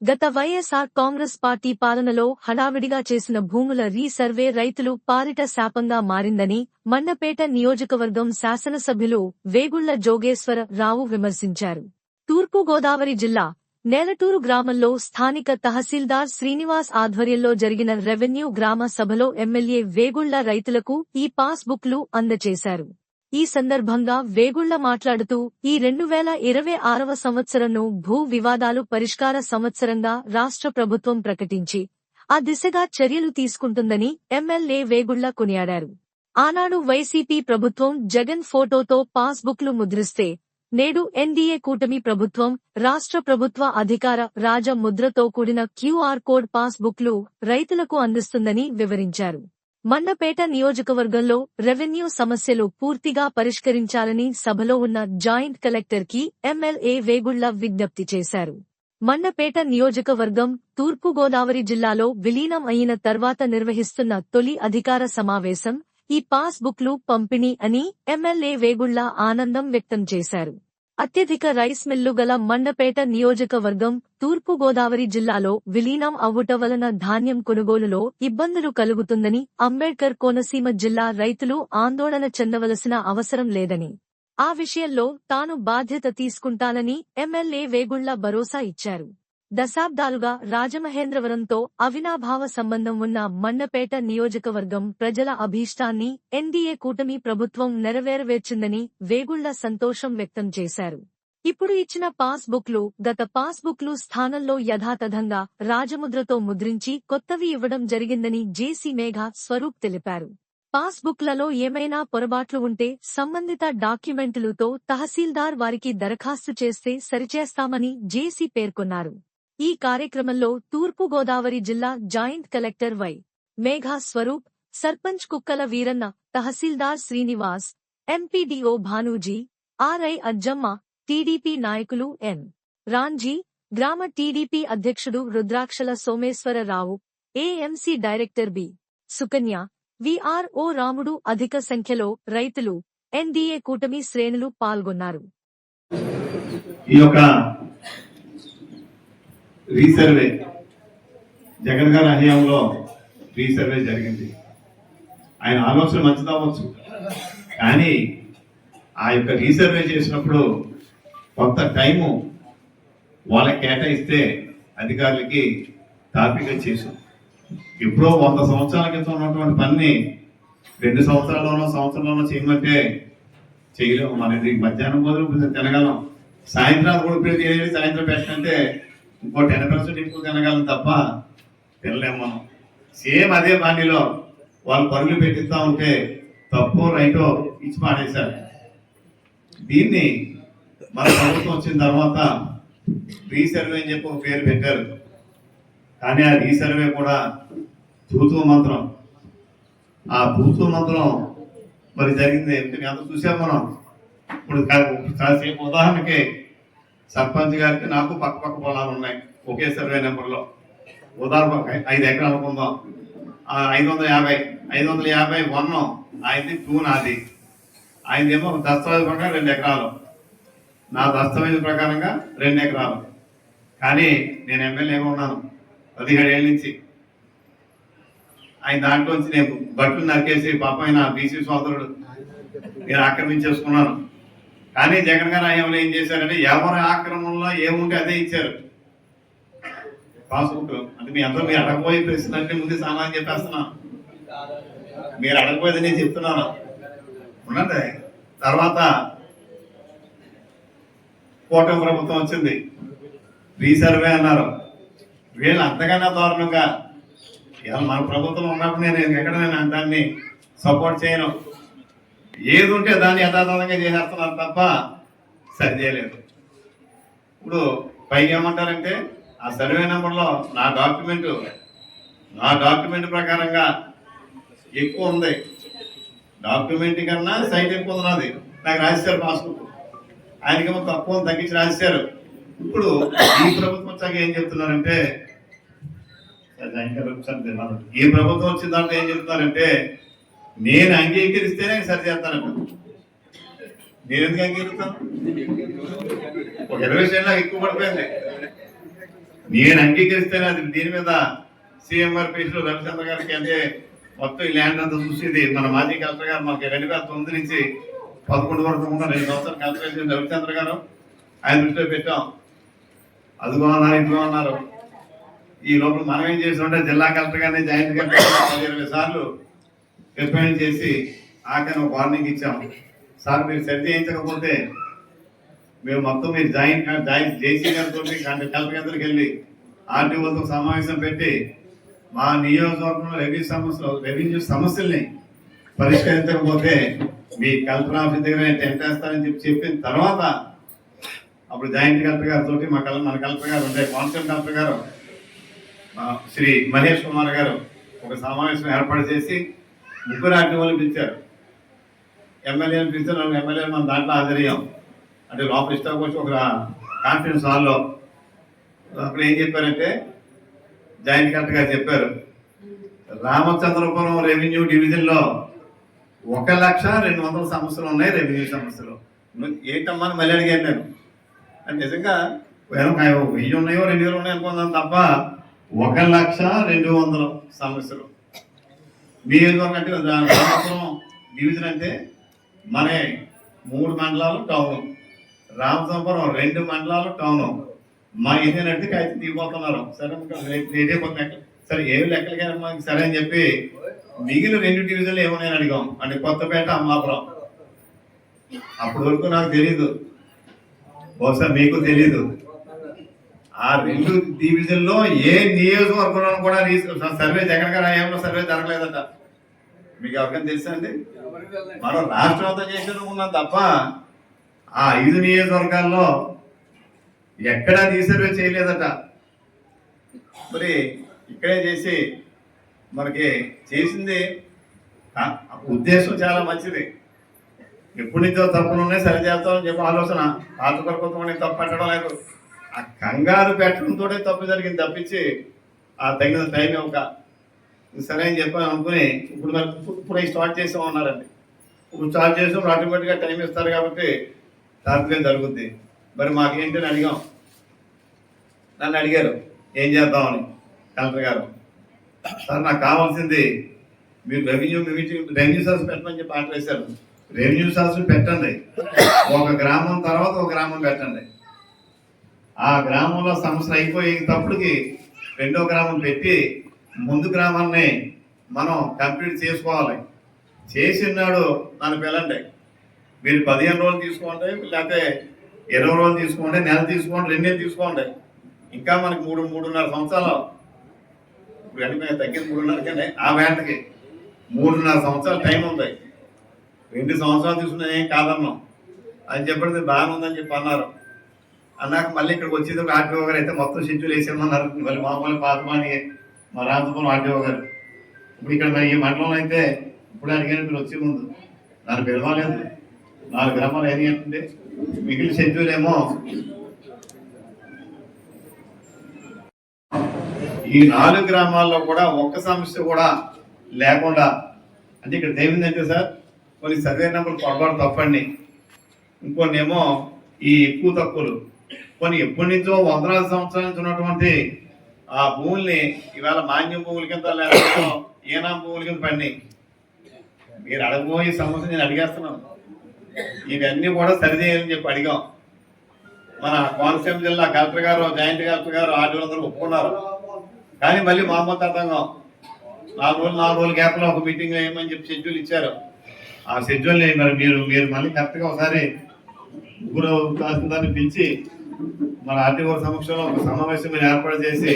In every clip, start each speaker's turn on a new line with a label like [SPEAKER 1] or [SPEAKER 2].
[SPEAKER 1] గత వైఎస్ఆర్ కాంగ్రెస్ పార్టీ పాలనలో హడావిడిగా చేసిన భూముల రీసర్వే రైతులు పాలిట శాపంగా మారిందని మండపేట నియోజకవర్గం శాసనసభ్యులు వేగుళ్ల జోగేశ్వర రావు విమర్శించారు. తూర్పుగోదావరి జిల్లా నేలటూరు గ్రామంలో స్థానిక తహసీల్దార్ శ్రీనివాస్ ఆధ్వర్యంలో జరిగిన రెవెన్యూ గ్రామ సభలో ఎమ్మెల్యే వేగుళ్ల రైతులకు ఈ పాస్ బుక్లు అందజేశారు. ఈ సందర్భంగా వేగుళ్ల మాట్లాడుతూ ఈ 2026వ సంవత్సరంను భూ వివాదాలు పరిష్కార సంవత్సరంగా రాష్ట్ర ప్రభుత్వం ప్రకటించి ఆ దిశగా చర్యలు తీసుకుంటుందని ఎమ్మెల్యే వేగుళ్ల కొనియాడారు. ఆనాడు వైసీపీ ప్రభుత్వం జగన్ ఫోటోతో పాస్ బుక్లు ముద్రిస్తే నేడు ఎన్డీఏ కూటమి ప్రభుత్వం రాష్ట్ర ప్రభుత్వ అధికార రాజ ముద్రతో కూడిన క్యూఆర్ కోడ్ పాస్ బుక్లు రైతులకు అందిస్తుందని వివరించారు. మండపేట నియోజకవర్గంలో రెవెన్యూ సమస్యలు పూర్తిగా పరిష్కరించాలని సభలో ఉన్న జాయింట్ కలెక్టర్కి ఎమ్మెల్యే వేగుళ్ల విజ్ఞప్తి చేశారు. మండపేట నియోజకవర్గం తూర్పుగోదావరి జిల్లాలో విలీనం అయిన తర్వాత నిర్వహిస్తున్న తొలి అధికార సమావేశం ఈ పాస్ బుక్లు పంపిణీ అని ఎమ్మెల్యే వేగుళ్ల ఆనందం వ్యక్తం చేశారు. అత్యధిక రైస్ మిల్లు గల మండపేట నియోజకవర్గం తూర్పుగోదావరి జిల్లాలో విలీనం అవ్వుట వలన ధాన్యం కొనుగోలులో ఇబ్బందులు కలుగుతుందని, అంబేడ్కర్ కోనసీమ జిల్లా రైతులు ఆందోళన చెందవలసిన అవసరం లేదని, ఆ విషయంలో తాను బాధ్యత తీసుకుంటానని ఎమ్మెల్యే వేగుళ్ల భరోసా ఇచ్చారు. దశాబ్దాలుగా రాజమహేంద్రవరంతో అవినాభావ సంబంధం ఉన్న మండపేట నియోజకవర్గం ప్రజల అభీష్టాన్ని ఎన్డీఏ కూటమి ప్రభుత్వం నెరవేర్చిందని వేగుళ్ల సంతోషం వ్యక్తం చేశారు. ఇప్పుడు ఇచ్చిన పాస్ బుక్లు గత పాస్ బుక్లు స్థానంలో యథాతథంగా రాజముద్రతో ముద్రించి కొత్తవి ఇవ్వడం జరిగిందని జేసీ మేఘా స్వరూప్ తెలిపారు. పాస్ బుక్లలో ఏమైనా పొరపాట్లు ఉంటే సంబంధిత డాక్యుమెంట్లతో తహసీల్దార్ వారికి దరఖాస్తు చేస్తే సరిచేస్తామని జేసీ పేర్కొన్నారు. ఈ కార్యక్రమంలో తూర్పుగోదావరి జిల్లా joint collector Y. Megha Swaroop, sarpanch Kukkala Veeranna, tahsildar Srinivas, MPDO Bhanuji, RI Ajjamma, TDP నాయకులు ఎన్. రాంజీ, గ్రామ టీడీపీ అధ్యక్షుడు Rudrakshala Someswararao, AMC director B. Sukanya, VRO Ramudu, అధిక సంఖ్యలో రైతులు, ఎన్డీఏ కూటమి శ్రేణులు పాల్గొన్నారు.
[SPEAKER 2] రీసర్వే జగన్ గారి హయాంలో రీసర్వే జరిగింది. ఆయన ఆలోచన మంచిదవచ్చు, కానీ ఆ యొక్క రీసర్వే చేసినప్పుడు కొంత టైము వాళ్ళకి కేటాయిస్తే అధికారులకి టాపిక్గా చేసాం. ఎప్పుడో 100 సంవత్సరాల క్రితం ఉన్నటువంటి పని 2 సంవత్సరంలోనో చేయమంటే చేయలేము. మనది మధ్యాహ్నం బదులు తినగలం, సాయంత్రం కూడా ఇప్పుడు సాయంత్రం పెట్టంటే ఇంకో 10% ఎక్కువ తినగలం తప్ప తినలేము మనం. సేమ్ అదే బాణీలో వాళ్ళు పరుగులు పెట్టిస్తా ఉంటే తప్పు రైటో ఇచ్చి పాడేశారు. దీన్ని మన ప్రభుత్వం వచ్చిన తర్వాత రీసర్వే అని చెప్పి ఒక పేరు పెట్టారు. కానీ ఆ రీసర్వే కూడా తూతూ మంత్రం. ఆ తూతూ మంత్రం మరి జరిగింది ఎంత చూసాం మనం. ఇప్పుడు కాసేపు ఉదాహరణకి సర్పంచ్ గారికి నాకు పక్క పొలాలు ఉన్నాయి ఒకే సర్వే నెంబర్లో. ఉదాహరణ 5 ఎకరాలు అనుకుందాం. 550 1 ఆయనది 2 నాది. ఆయనదేమో దస్తావేజ్ ప్రకారం 2 ఎకరాలు, నా దస్తావేజ్ ప్రకారంగా 2 ఎకరాలు. కానీ నేను ఎమ్మెల్యేగా ఉన్నాను 17 ఏళ్ళ నుంచి. ఆయన దాంట్లోంచి నేను బట్టలు నరికేసి పాపం నా బీసీ సోదరుడు నేను ఆక్రమించేసుకున్నాను. కానీ జగన్ గారు హయాంలో ఏం చేశారంటే ఎవరి ఆక్రమణలో ఏముంటే అదే ఇచ్చారు పాస్బుక్. అంటే మీ అందరూ మీరు అడగబోయే ప్రశ్న అంటే ముందు సమాధానం చెప్పేస్తున్నాను. మీరు అడగబోయేది నేను చెప్తున్నాను ఉండండి. తర్వాత కూటమి ప్రభుత్వం వచ్చింది, రీసర్వే అన్నారు. వీళ్ళు అంతకన్నా దారుణంగా మన ప్రభుత్వం ఉన్నప్పుడు నేను ఎక్కడ దాన్ని సపోర్ట్ చేయను. ఏది ఉంటే దాన్ని యథాతథంగా చేసేస్తున్నారు తప్ప సరి చేయలేదు. ఇప్పుడు పైకి ఏమంటారంటే ఆ సర్వే నెంబర్లో నా డాక్యుమెంట్ ప్రకారంగా ఎక్కువ ఉంది, డాక్యుమెంట్ కన్నా సైట్ ఎక్కువ ఉన్నది నాకు రాశారు పాస్బుక్. ఆయనకేమో తక్కువ తగ్గించి రాశారు. ఇప్పుడు ఈ ప్రభుత్వం వచ్చాక ఏం చెప్తున్నారంటే ఈ ప్రభుత్వం వచ్చిన దాంట్లో ఏం చెప్తున్నారంటే నేను అంగీకరిస్తేనే సరి చేస్తానంట. నేను ఎందుకు అంగీకరిస్తాను? ఒక 20 సెంట్ల ఎక్కువ పడిపోయింది. నేను అంగీకరిస్తేనే అది దీని మీద సీఎం గారి పేషెంట్ రవిచంద్ర గారికి అంటే మొత్తం ఈ ల్యాండ్ అంతా చూసేది మన మాజీ కలెక్టర్ గారు మనకి 2009 నుంచి 11 వరకు ఉన్న 2 సంవత్సరాలు కలెక్టర్ చేసిన రవిచంద్ర గారు ఆయన దృష్టిలో పెట్టాం. అదిగో అన్నారు ఇదిగో అన్నారు. ఈ లోపల మనం ఏం చేసామంటే జిల్లా కలెక్టర్ గారిని జాయింట్ కలెక్టర్ 20 సార్లు రిప్రజెంట్ చేసి ఆఖరి ఒక వార్నింగ్ ఇచ్చాం. సార్ మీరు సరి చేయించకపోతే మేము మొత్తం మీరు జాయింట్ జేసీ గారితో కలెక్టర్ గారికి వెళ్ళి ఆర్టీఓతో సమావేశం పెట్టి మా నియోజకవర్గంలో రెవెన్యూ సమస్యల్ని పరిష్కరించకపోతే మీ కలెక్టర్ ఆఫీస్ దగ్గర టెంట్ వేస్తారని చెప్పిన తర్వాత అప్పుడు జాయింట్ కలెక్టర్ గారితో మన కలెక్టర్ గారు ఉంటే కాన్స్టెంట్ కలెక్టర్ గారు శ్రీ మహేష్ కుమార్ గారు ఒక సమావేశం ఏర్పాటు చేసి 3 ఆర్టీఓలు పిలిచారు. ఎమ్మెల్యేలు పిలిచారు. ఎమ్మెల్యేలు మనం దాంట్లో హాజరయ్యాం. అంటే లోపల ఇష్టం వచ్చి ఒక కాన్ఫరెన్స్ హాల్లో అప్పుడు ఏం చెప్పారంటే జాయింట్ కలెక్టర్ గారు చెప్పారు, రామచంద్రపురం రెవెన్యూ డివిజన్లో 1,02,00,000 సమస్యలు ఉన్నాయి. రెవెన్యూ సమస్యలు ఏంటమ్మా అని మళ్ళీ అడిగాను నేను. అంటే నిజంగా 1000 ఉన్నాయో 2000 ఉన్నాయో అనుకున్నాను తప్ప 1,02,00,000 సమస్యలు. నియోజకవర్గం అంటే రామపురం డివిజన్ అంటే మన 3 మండలాలు టౌన్, రామచంద్రపురం 2 మండలాలు టౌన్. మా ఇదేనంటే అయితే దిగిపోతున్నారు. సరే ఇదే కొత్త సరే ఏమి లెక్కలకైనా మాకు సరే అని చెప్పి మిగిలిన 2 డివిజన్లు ఏమున్నాయని అడిగాం. అంటే కొత్తపేట, అమలాపురం. అప్పటి వరకు నాకు తెలీదు, బహుశా మీకు తెలీదు, ఆ 2 డివిజన్లో ఏ నియోజకవర్గంలో కూడా సర్వే జగన్ గారు హయాంలో సర్వే జరగలేదట. మీకు ఎవరికైనా తెలుసా అండి? మనం రాష్ట్రం అంతా చేసేది ఉన్నాం తప్ప ఆ 5 నియోజకవర్గాల్లో ఎక్కడా రీసర్వే చేయలేదట. మరి ఇక్కడే చేసి మనకి చేసింది ఉద్దేశం చాలా మంచిది. ఎప్పటి నుంచో తప్పులు ఉన్నాయి, సరి చేస్తామని చెప్పి ఆలోచన. పాత కొరకొత్తమని తప్పు పెట్టడం లేదు, ఆ కంగారు పెట్టడంతో తప్పు జరిగింది తప్పించి ఆ తగిన టైం ఒక సరే అని చెప్పి అనుకుని ఇప్పుడు మరి ఇప్పుడు స్టార్ట్ చేసామన్నారండి. ఇప్పుడు స్టార్ట్ చేసాం ఆటోమేటిక్గా టైం ఇస్తారు కాబట్టి తాత్కాలిక జరుగుద్ది. మరి మాకేంటి అని అడిగాం. నన్ను అడిగారు ఏం చేద్దామని కలెక్టర్ గారు. సార్ నాకు కావాల్సింది మీరు రెవెన్యూ సర్వీస్ పెట్టమని చెప్పి ఆర్డర్ వేశారు. రెవెన్యూ సర్వీస్ పెట్టండి, ఒక గ్రామం తర్వాత ఒక గ్రామం పెట్టండి. ఆ గ్రామంలో సమస్యలు అయిపోయేటప్పటికి 2వ గ్రామం పెట్టి ముందు గ్రామాన్ని మనం కంప్లీట్ చేసుకోవాలి. చేసినాడు నన్ను పిలండి, మీరు 15 రోజులు తీసుకోండి, లేకపోతే 20 రోజులు తీసుకోండి, నెల తీసుకోండి, 2 నెలలు తీసుకోండి. ఇంకా మనకి 3-3.5 సంవత్సరాలు ఇప్పుడు అడిగిన తగ్గింది 3.5 కానీ ఆ వేటకి 3.5 సంవత్సరాలు టైం ఉంది. 2 సంవత్సరాలు తీసుకున్నా ఏం కాదన్నాం అని చెప్పితే బాగానే ఉందని చెప్పి అన్నారు. అన్నాక మళ్ళీ ఇక్కడికి వచ్చేది ఒక ఆర్టీఓ గారు అయితే మొత్తం షెడ్యూల్ వేసేమన్నారు. మళ్ళీ మామూలు పాతమాని మా రామచంద్రపురం ఆర్టీఓ గారు. ఇప్పుడు ఇక్కడ మరి ఈ మండలంలో అయితే ఇప్పుడు అడిగాను మీరు వచ్చే ముందు దాన్ని పిలవలేదు. 4 గ్రామాలు ఏది అంటే మిగిలిన షెడ్యూల్ ఏమో ఈ 4 గ్రామాల్లో కూడా ఒక్క సమస్య కూడా లేకుండా. అంటే ఇక్కడ ఏమిందంటే సార్ కొన్ని సర్వే నెంబర్లు పొరపాటు తప్పండి, ఇంకొన్ని ఏమో ఈ ఎక్కువ తక్కువలు, కొన్ని ఎప్పటి నుంచో వందలాది సంవత్సరాల నుంచి ఉన్నటువంటి ఆ భూముల్ని ఇవాళ మాన్యం భూముల కింద లేకపోతే ఏనా భూముల కింద పడినాయి. మీరు అడగబోయే సమస్య నేను అడిగేస్తున్నాను. ఇవన్నీ కూడా సరిచేయాలని చెప్పి అడిగాం. మన కోనసీమ జిల్లా కలెక్టర్ గారు, జాయింట్ కలెక్టర్ గారు, ఆర్డీఓలందరూ ఒప్పుకున్నారు. కానీ మళ్ళీ మామూలు తతంగం 4 రోజుల గ్యాప్లో ఒక మీటింగ్ వేయమని చెప్పి షెడ్యూల్ ఇచ్చారు. ఆ షెడ్యూల్ని మరి మీరు మళ్ళీ కరెక్ట్గా ఒకసారి 3వ తహసీల్దార్ని పిలిచి మన ఆర్టీఓ సమక్షంలో ఒక సమావేశం మీరు ఏర్పాటు చేసి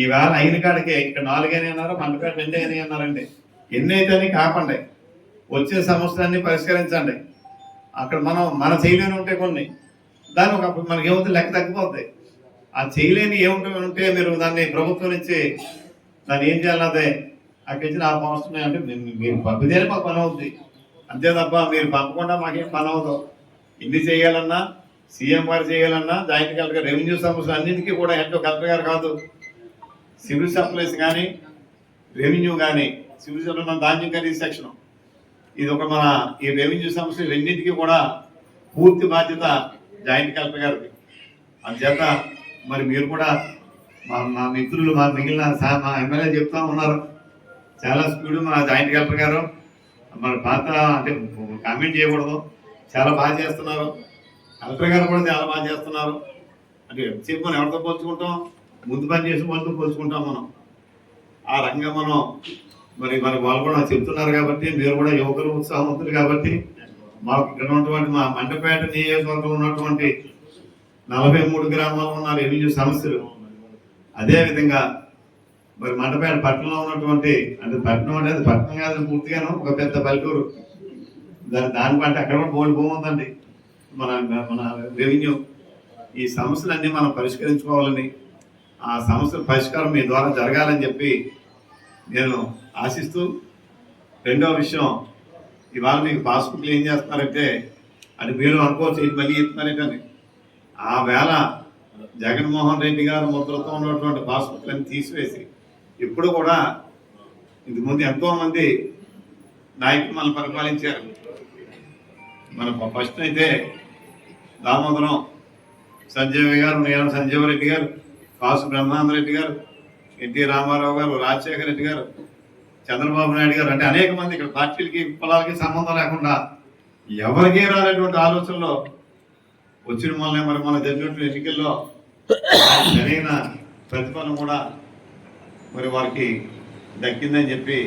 [SPEAKER 2] ఈవేళ అయిన కాడికి ఇక్కడ 4 అన్నారు, మండపేట 2 అన్నారండి. ఎన్నైతే కాకండి, వచ్చే సమస్యలన్నీ పరిష్కరించండి. అక్కడ మన చేయలేని ఉంటే కొన్ని దాన్ని ఒకప్పుడు మనకి ఏమవుతుంది లెక్క తగ్గిపోద్ది. ఆ చేయలేని ఏముంటే మీరు దాన్ని ప్రభుత్వం నుంచి దాన్ని ఏం చేయాలన్నదే అక్కడి నుంచి నాకు అవసరం అంటే మీరు పంపితేనే మాకు పని అవుతుంది, అంతే తప్ప మీరు పంపకుండా మాకేం పని అవుతాం. ఇన్ని చేయాలన్నా, సీఎం గారు చేయాలన్నా, జాయింట్ కలెక్టర్ రెవెన్యూ సమస్యలు అన్నింటికీ కూడా ఎంతో కలెక్టర్ గారు కాదు, సివిల్ సప్లైస్ కానీ రెవెన్యూ కానీ, సివిల్ సప్లై మన ధాన్యం ఖరీదు సెక్షన్, ఇది ఒక మన ఈ రెవెన్యూ సమస్యలు రెండింటికి కూడా పూర్తి బాధ్యత జాయింట్ కలెక్టర్ గారికి. అందుచేత మరి మీరు కూడా మా మిత్రులు మా మిగిలిన మా ఎమ్మెల్యే చెప్తా ఉన్నారు, చాలా స్పీడ్ మా జాయింట్ కలెక్టర్ గారు మన పాత అంటే కామెంట్ చేయకూడదు, చాలా బాగా చేస్తున్నారు. కలెక్టర్ గారు కూడా చాలా బాగా చేస్తున్నారు. అంటే ఎంతసేపు మనం ఎవరితో పోల్చుకుంటాం, ముందు పని చేసిన వాళ్ళతో పోల్చుకుంటాం మనం. ఆ రంగం మనం మరి వాళ్ళు కూడా చెప్తున్నారు కాబట్టి, మీరు కూడా యువకులు ఉత్సాహవంతులు కాబట్టి, మాకు ఇక్కడ ఉన్నటువంటి మా మండపేట నియోజకవర్గంలో ఉన్నటువంటి 43 గ్రామాల్లో ఉన్న రెవెన్యూ సమస్యలు, అదేవిధంగా మరి మండపేట పట్టణంలో ఉన్నటువంటి, అంటే పట్టణం అనేది పట్టణం కాదు పూర్తిగాను ఒక పెద్ద పల్లెటూరు, దాని బట్టి అక్కడ కూడా బోల్డ్ భూమి ఉందండి. మన మన రెవెన్యూ ఈ సమస్యలన్నీ మనం పరిష్కరించుకోవాలని, ఆ సమస్యల పరిష్కారం మీ ద్వారా జరగాలని చెప్పి నేను ఆశిస్తూ, రెండవ విషయం, ఇవాళ మీకు పాస్బుక్లు ఏం చేస్తున్నారంటే, అది మీరు అనుకోవచ్చు ఇది మళ్ళీ ఇస్తున్నారేటని, ఆ వేళ జగన్మోహన్ రెడ్డి గారు ముద్రతో ఉన్నటువంటి పాస్బుక్లను తీసివేసి, ఇప్పుడు కూడా ఇంతకుముందు ఎంతో మంది నాయకులు మనం పరిపాలించారు. మన ఫస్ట్ అయితే దామోదరం సంజీవ్ గారు, నేను సంజీవరెడ్డి గారు, కాసు బ్రహ్మానందరెడ్డి గారు, ఎన్టీ రామారావు గారు, రాజశేఖర రెడ్డి గారు, చంద్రబాబు నాయుడు గారు, అంటే అనేక మంది ఇక్కడ పార్టీలకి కులాలకి సంబంధం లేకుండా ఎవరికీ రానటువంటి ఆలోచనలో వచ్చిన వల్లనే మరి మన జరిగినటువంటి ఎన్నికల్లో సరైన ప్రతిఫలం కూడా మరి వారికి దక్కిందని చెప్పి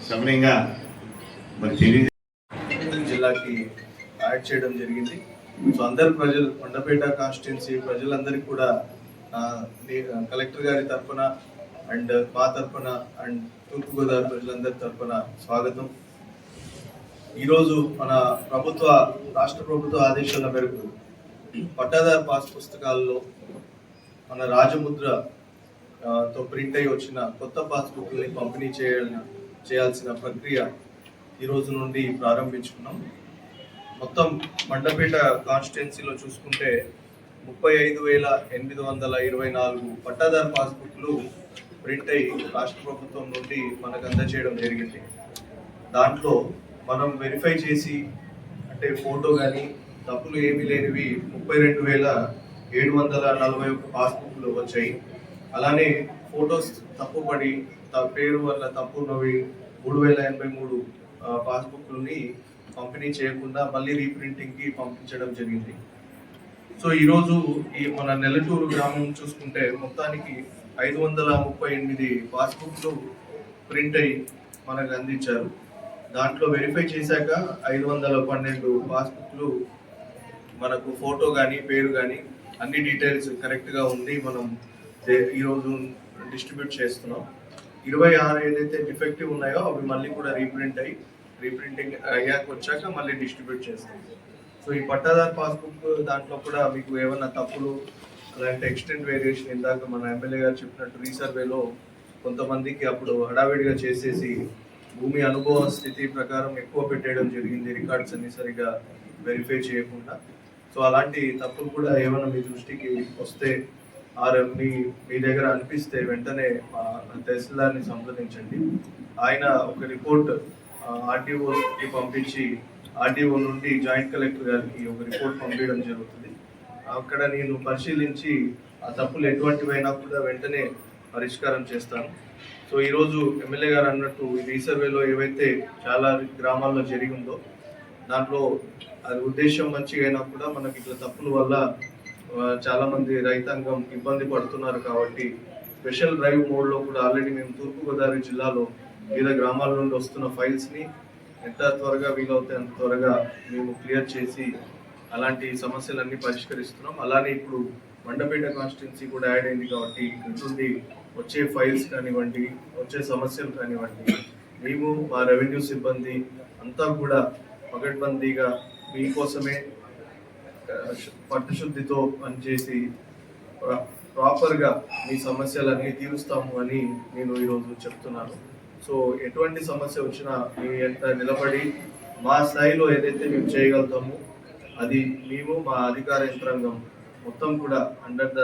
[SPEAKER 2] సమయంగా మరి
[SPEAKER 3] జిల్లాకి యాడ్ చేయడం జరిగింది. సో అందరు ప్రజలు, కొండపేట కాన్స్టిట్యున్సీ ప్రజలందరికీ కూడా కలెక్టర్ గారి తరఫున అండ్ మా తరఫున అండ్ తూర్పుగోదావరి ప్రజలందరి తరఫున స్వాగతం. ఈరోజు మన రాష్ట్ర ప్రభుత్వ ఆదేశాల మేరకు పట్టాదారు పాస్ పుస్తకాల్లో మన రాజముద్రతో ప్రింట్ అయి వచ్చిన కొత్త పాస్బుక్ని పంపిణీ చేయాల్సిన ప్రక్రియ ఈరోజు నుండి ప్రారంభించుకున్నాం. మొత్తం మండపేట కాన్స్టిట్యున్సీలో చూసుకుంటే 35,824 పట్టాదారు పాస్బుక్లు ప్రింట్ అయి రాష్ట్ర ప్రభుత్వం నుండి మనకు అందజేయడం జరిగింది. దాంట్లో మనం వెరిఫై చేసి, అంటే ఫోటో కానీ తప్పులు ఏమీ లేనివి 32,741 పాస్బుక్లు వచ్చాయి. అలానే ఫొటోస్ తప్పుపడి పేరు వల్ల తప్పున్నవి 3,083 పాస్బుక్లని పంపిణీ చేయకుండా మళ్ళీ రీప్రింటింగ్కి పంపించడం జరిగింది. సో ఈరోజు ఈ మన నెల్లటూరు గ్రామం చూసుకుంటే మొత్తానికి 538 పాస్బుక్లు ప్రింట్ అయ్యి మనకు అందించారు. దాంట్లో వెరిఫై చేశాక 512 పాస్బుక్లు మనకు ఫోటో కానీ పేరు కానీ అన్ని డీటెయిల్స్ కరెక్ట్గా ఉంది. మనం ఈరోజు డిస్ట్రిబ్యూట్ చేస్తున్నాం. 26 ఏదైతే డిఫెక్టివ్ ఉన్నాయో అవి మళ్ళీ కూడా రీప్రింటింగ్ అయ్యాక వచ్చాక మళ్ళీ డిస్ట్రిబ్యూట్ చేస్తాం. సో ఈ పట్టాదారు పాస్బుక్ దాంట్లో కూడా మీకు ఏమన్నా తప్పులు అలాంటి ఎక్స్టెంట్ వేరియేషన్, ఇందాక మన ఎమ్మెల్యే గారు చెప్పినట్టు రీసర్వేలో కొంతమందికి అప్పుడు హడావిడిగా చేసేసి భూమి అనుభవ స్థితి ప్రకారం ఎక్కువ పెట్టేయడం జరిగింది, రికార్డ్స్ అన్ని సరిగా వెరిఫై చేయకుండా. సో అలాంటి తప్పులు కూడా ఏమైనా మీ దృష్టికి వస్తే మీ దగ్గర అనిపిస్తే వెంటనే తహసీల్దార్ని సంప్రదించండి. ఆయన ఒక రిపోర్ట్ ఆర్టీఓకి పంపించి ఆర్టీఓ నుండి జాయింట్ కలెక్టర్ గారికి ఒక రిపోర్ట్ పంపించడం జరుగుతుంది. అక్కడ నేను పరిశీలించి ఆ తప్పులు ఎటువంటివైనా కూడా వెంటనే పరిష్కారం చేస్తాను. సో ఈరోజు ఎమ్మెల్యే గారు అన్నట్టు ఈ రీసర్వేలో ఏవైతే చాలా గ్రామాల్లో జరిగిందో దాంట్లో అది ఉద్దేశం మంచిగా అయినా కూడా మనకి ఇట్లా తప్పుల వల్ల చాలామంది రైతాంగం ఇబ్బంది పడుతున్నారు. కాబట్టి స్పెషల్ డ్రైవ్ మోడ్లో కూడా ఆల్రెడీ మేము తూర్పుగోదావరి జిల్లాలో వివిధ గ్రామాల నుండి వస్తున్న ఫైల్స్ని ఎంత త్వరగా వీలవుతే అంత త్వరగా మేము క్లియర్ చేసి అలాంటి సమస్యలన్నీ పరిష్కరిస్తున్నాం. అలానే ఇప్పుడు మండపేట కాన్స్టిట్యున్సీ కూడా యాడ్ అయింది కాబట్టి ఇక్కడ నుండి వచ్చే ఫైల్స్ కానివ్వండి, వచ్చే సమస్యలు కానివ్వండి, మేము మా రెవెన్యూ సిబ్బంది అంతా కూడా పకడ్బందీగా మీకోసమే పట్టుశుద్ధితో పనిచేసి ప్రాపర్గా మీ సమస్యలన్నీ తీరుస్తాము అని నేను ఈరోజు చెప్తున్నాను. సో ఎటువంటి సమస్య వచ్చినా మీ ఎంత నిలబడి మా స్థాయిలో ఏదైతే మేము చేయగలుగుతామో అది మేము మా అధికార యంత్రాంగం మొత్తం కూడా అండర్ ద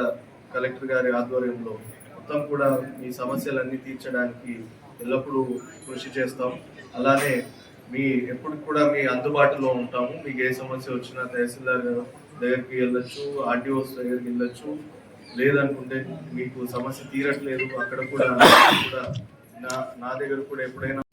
[SPEAKER 3] కలెక్టర్ గారి ఆధ్వర్యంలో మొత్తం కూడా మీ సమస్యలన్నీ తీర్చడానికి ఎల్లప్పుడూ కృషి చేస్తాం. అలానే ఎప్పుడు కూడా మీ అందుబాటులో ఉంటాము. మీకు ఏ సమస్య వచ్చినా తహసీల్దార్ దగ్గరికి వెళ్ళొచ్చు, ఆర్టీఓస్ దగ్గరికి వెళ్ళొచ్చు, లేదనుకుంటే మీకు సమస్య తీరట్లేదు అక్కడ కూడా నా దగ్గర కూడా ఎప్పుడైనా